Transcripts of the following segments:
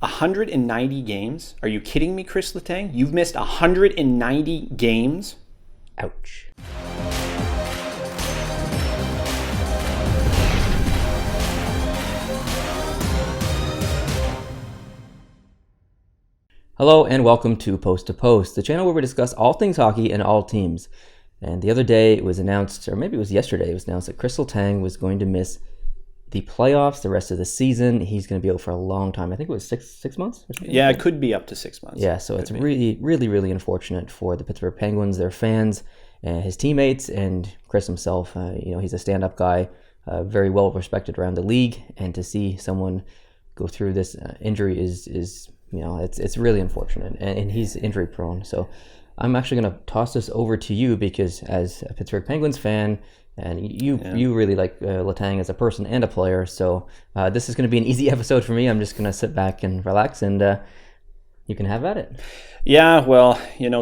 190 games? Are you kidding me, Kris Letang? You've missed 190 games? Ouch. Hello and welcome to Post to Post, the channel where we discuss all things hockey and all teams. And the other day it was announced, or maybe it was yesterday, it was announced that Kris Letang was going to miss the playoffs, the rest of the season. He's going to be out for a long time. I think it was six months or something. Yeah, it could be up to 6 months. Yeah, so it's really unfortunate for the Pittsburgh Penguins, their fans, and his teammates, and Kris himself. He's a stand-up guy, very well respected around the league, and to see someone go through this injury is it's really unfortunate, and he's injury prone. So I'm actually going to toss this over to you because as a Pittsburgh Penguins fan, and you really like Letang as a person and a player, so this is going to be an easy episode for me. I'm just going to sit back and relax, and you can have at it. Yeah, well,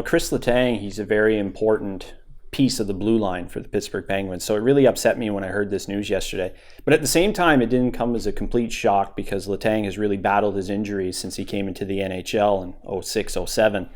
Kris Letang, he's a very important piece of the blue line for the Pittsburgh Penguins, so it really upset me when I heard this news yesterday. But at the same time, it didn't come as a complete shock because Letang has really battled his injuries since he came into the NHL in 06, 07.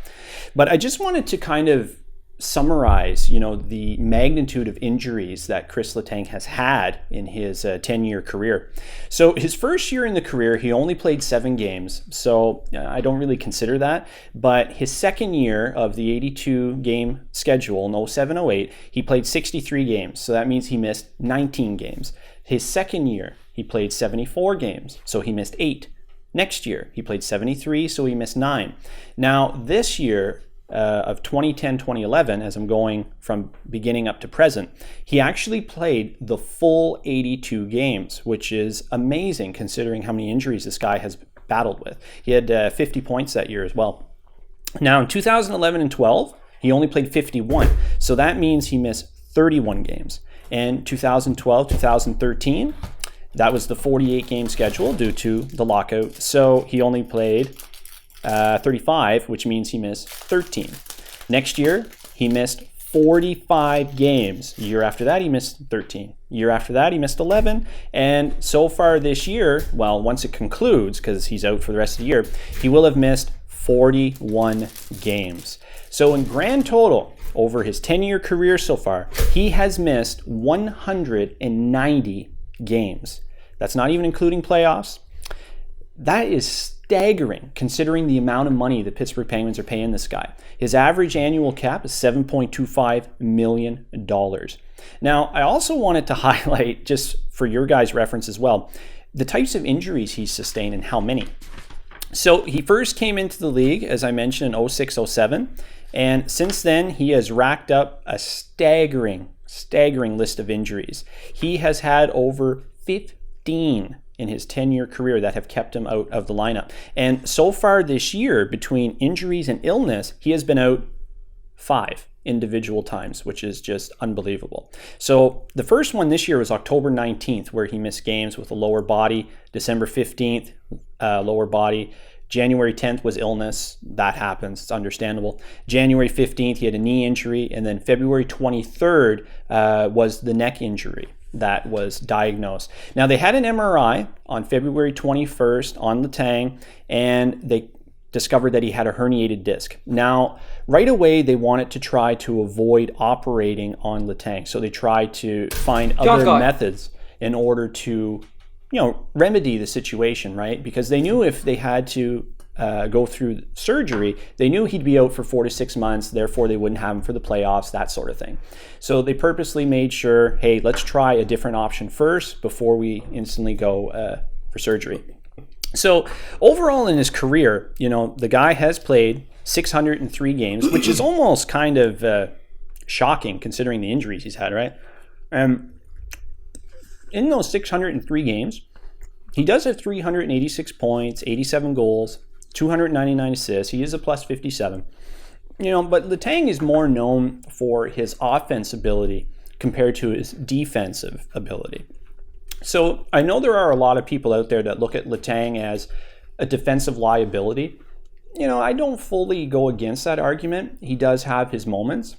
But I just wanted to kind of summarize, the magnitude of injuries that Kris Letang has had in his 10-year career. So his first year in the career, he only played 7 games, so I don't really consider that. But his second year of the 82-game schedule in 07-08, he played 63 games, so that means he missed 19 games. His second year, he played 74 games, so he missed 8. Next year, he played 73, so he missed 9. Now, this year, of 2010-2011, as I'm going from beginning up to present, he actually played the full 82 games, which is amazing considering how many injuries this guy has battled with. He had 50 points that year as well. Now in 2011 and 12, he only played 51, so that means he missed 31 games. And 2012, 2013, that was the 48-game schedule due to the lockout, so he only played 35, which means he missed 13. Next year, he missed 45 games. The year after that, he missed 13. Year after that, he missed 11. And so far this year, well, once it concludes, because he's out for the rest of the year, he will have missed 41 games. So in grand total, over his 10-year career so far, he has missed 190 games. That's not even including playoffs. That is staggering considering the amount of money the Pittsburgh Penguins are paying this guy. His average annual cap is $7.25 million. Now, I also wanted to highlight, just for your guys' reference as well, the types of injuries he's sustained and how many. So he first came into the league, as I mentioned, in 06-07, and since then he has racked up a staggering list of injuries. He has had over 15 in his 10-year career that have kept him out of the lineup. And so far this year, between injuries and illness, he has been out 5 individual times, which is just unbelievable. So the first one this year was October 19th, where he missed games with a lower body. December 15th, lower body. January 10th was illness. That happens. It's understandable. January 15th, he had a knee injury. And then February 23rd was the neck injury that was diagnosed. Now, they had an MRI on February 21st on Letang, and they discovered that he had a herniated disc. Now, right away, they wanted to try to avoid operating on Letang. So they tried to find other methods in order to, remedy the situation, right? Because they knew if they had to go through surgery, they knew he'd be out for 4 to 6 months, therefore they wouldn't have him for the playoffs, that sort of thing. So they purposely made sure, hey, let's try a different option first before we instantly go for surgery. So overall in his career, the guy has played 603 games, which is almost kind of shocking considering the injuries he's had, right? In those 603 games, he does have 386 points, 87 goals, 299 assists. He is a plus 57. But Letang is more known for his offense ability compared to his defensive ability. So I know there are a lot of people out there that look at Letang as a defensive liability. I don't fully go against that argument. He does have his moments.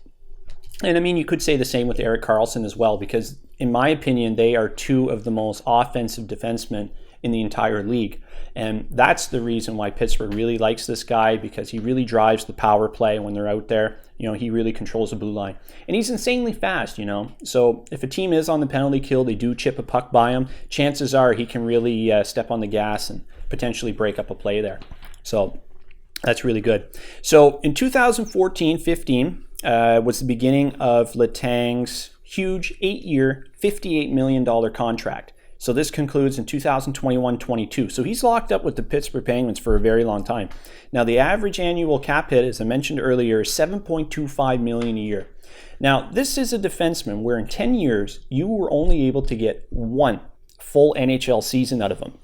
And I mean, you could say the same with Erik Karlsson as well, because in my opinion, they are two of the most offensive defensemen in the entire league. And that's the reason why Pittsburgh really likes this guy, because he really drives the power play when they're out there. He really controls the blue line. And he's insanely fast, So if a team is on the penalty kill, they do chip a puck by him, chances are he can really step on the gas and potentially break up a play there. So that's really good. So in 2014-15 was the beginning of Letang's huge 8-year, $58 million contract. So this concludes in 2021-22. So he's locked up with the Pittsburgh Penguins for a very long time. Now the average annual cap hit, as I mentioned earlier, is $7.25 million a year. Now this is a defenseman where in 10 years you were only able to get one full NHL season out of him.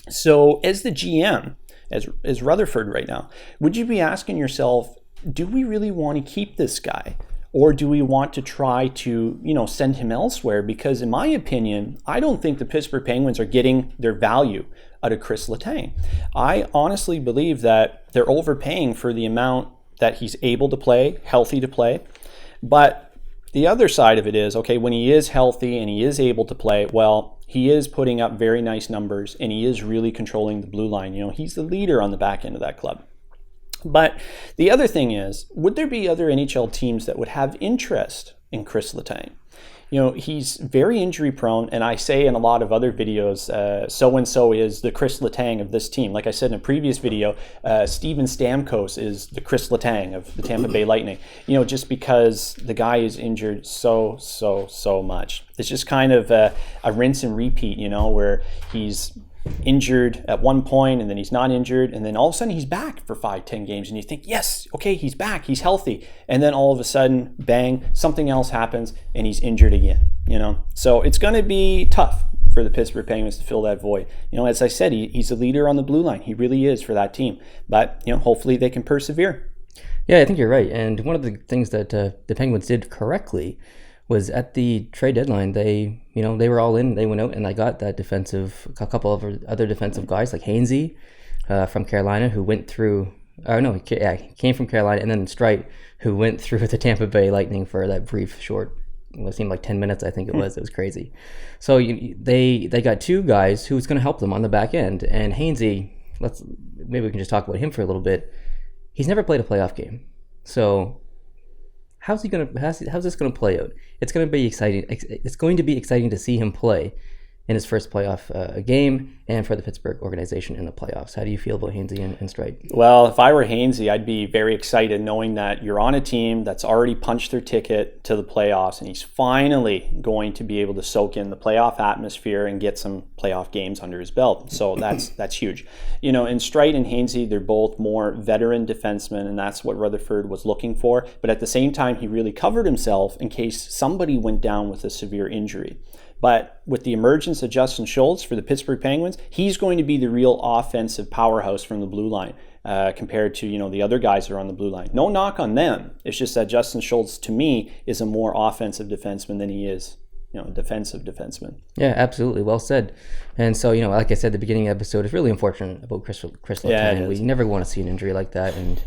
So as the GM, as Rutherford right now, would you be asking yourself, do we really want to keep this guy? Or do we want to try to, send him elsewhere? Because in my opinion, I don't think the Pittsburgh Penguins are getting their value out of Kris Letang. I honestly believe that they're overpaying for the amount that he's able to play, healthy to play. But the other side of it is, okay, when he is healthy and he is able to play, well, he is putting up very nice numbers and he is really controlling the blue line. He's the leader on the back end of that club. But the other thing is, would there be other NHL teams that would have interest in Kris Letang? He's very injury prone, and I say in a lot of other videos, so-and-so is the Kris Letang of this team. Like I said in a previous video, Steven Stamkos is the Kris Letang of the Tampa Bay Lightning. Just because the guy is injured so much. It's just kind of a rinse and repeat, where he's injured at one point and then he's not injured, and then all of a sudden he's back for 5-10 games and you think, yes, okay, he's back, he's healthy, and then all of a sudden, bang, something else happens and he's injured again. So it's going to be tough for the Pittsburgh Penguins to fill that void. As I said, he's a leader on the blue line. He really is for that team, but hopefully they can persevere. Yeah, I think you're right. And one of the things that the Penguins did correctly was at the trade deadline, they were all in. They went out and they got a couple of other defensive guys like Hainsey from Carolina, who went through. He came from Carolina, and then Streit, who went through the Tampa Bay Lightning for that brief, short, it seemed like 10 minutes. I think it was. It was crazy. So they got two guys who was going to help them on the back end. And Hainsey, maybe we can just talk about him for a little bit. He's never played a playoff game, so. How's this going to play out? It's going to be exciting. It's going to be exciting to see him play in his first playoff game, and for the Pittsburgh organization in the playoffs. How do you feel about Hainsey and Streit? Well, if I were Hainsey, I'd be very excited knowing that you're on a team that's already punched their ticket to the playoffs, and he's finally going to be able to soak in the playoff atmosphere and get some playoff games under his belt. So that's huge. In Streit and Hainsey, they're both more veteran defensemen, and that's what Rutherford was looking for. But at the same time, he really covered himself in case somebody went down with a severe injury. But with the emergence of Justin Schultz for the Pittsburgh Penguins, he's going to be the real offensive powerhouse from the blue line compared to, the other guys that are on the blue line. No knock on them. It's just that Justin Schultz, to me, is a more offensive defenseman than he is, defensive defenseman. Yeah, absolutely. Well said. And so, like I said at the beginning of the episode, it's really unfortunate about Kris Letang. Yeah, we never want to see an injury like that. And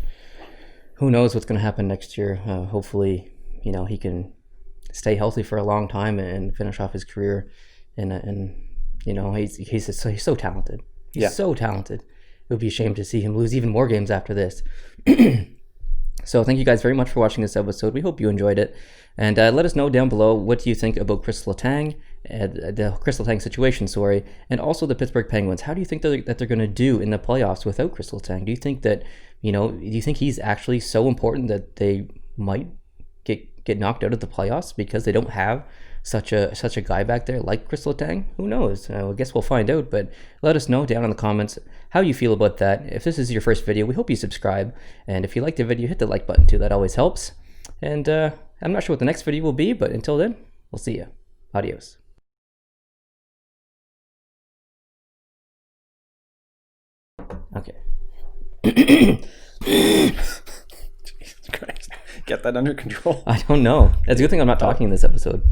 who knows what's going to happen next year. Hopefully, he can stay healthy for a long time and finish off his career. And he's so talented. He's so talented. It would be a shame to see him lose even more games after this. So thank you guys very much for watching this episode. We hope you enjoyed it. And let us know down below, what do you think about Kris Letang, the Kris Letang situation, and also the Pittsburgh Penguins. How do you think that they're going to do in the playoffs without Kris Letang? Do you think that, do you think he's actually so important that they might get knocked out of the playoffs because they don't have such a guy back there like Kris Letang? Who knows? I guess we'll find out, but let us know down in the comments how you feel about that. If this is your first video, we hope you subscribe, and if you like the video, hit the like button too. That always helps. And I'm not sure what the next video will be, but until then, we'll see you. Adios. Okay. Jesus Christ. Get that under control. I don't know. It's a good thing I'm not talking in this episode.